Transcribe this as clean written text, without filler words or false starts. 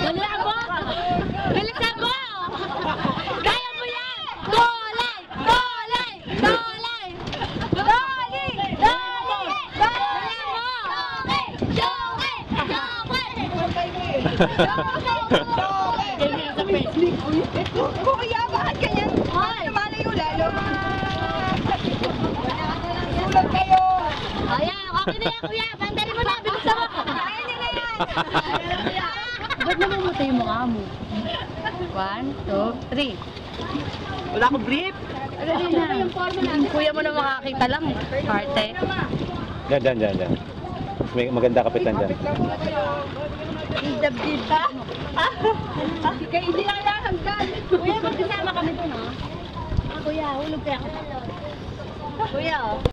Dalihan mo! Bilisan mo! Kaya mo yan! Dolay! Dolay! Dolay! Dolay! Dolay! Dalihan mo! Joke! Kuya, bakit ganyan? Lumalayo lalo. Tulog kayo. Ayan, okay na yan, kuya. Bandali mo na, bilisan mo. Kaya niyo na yan. Ba't naman mo tayo mukha mo? 1, 2, 3. Wala akong brief. Ano din na? Kuya mo na makakita lang. Karte. Diyan. May maganda kapitan dyan. Dabdib ba? Hindi lang lang hanggang. Kuya, magkasama kami doon, ha? Kuya, hulog kaya ako. Kuya, oh.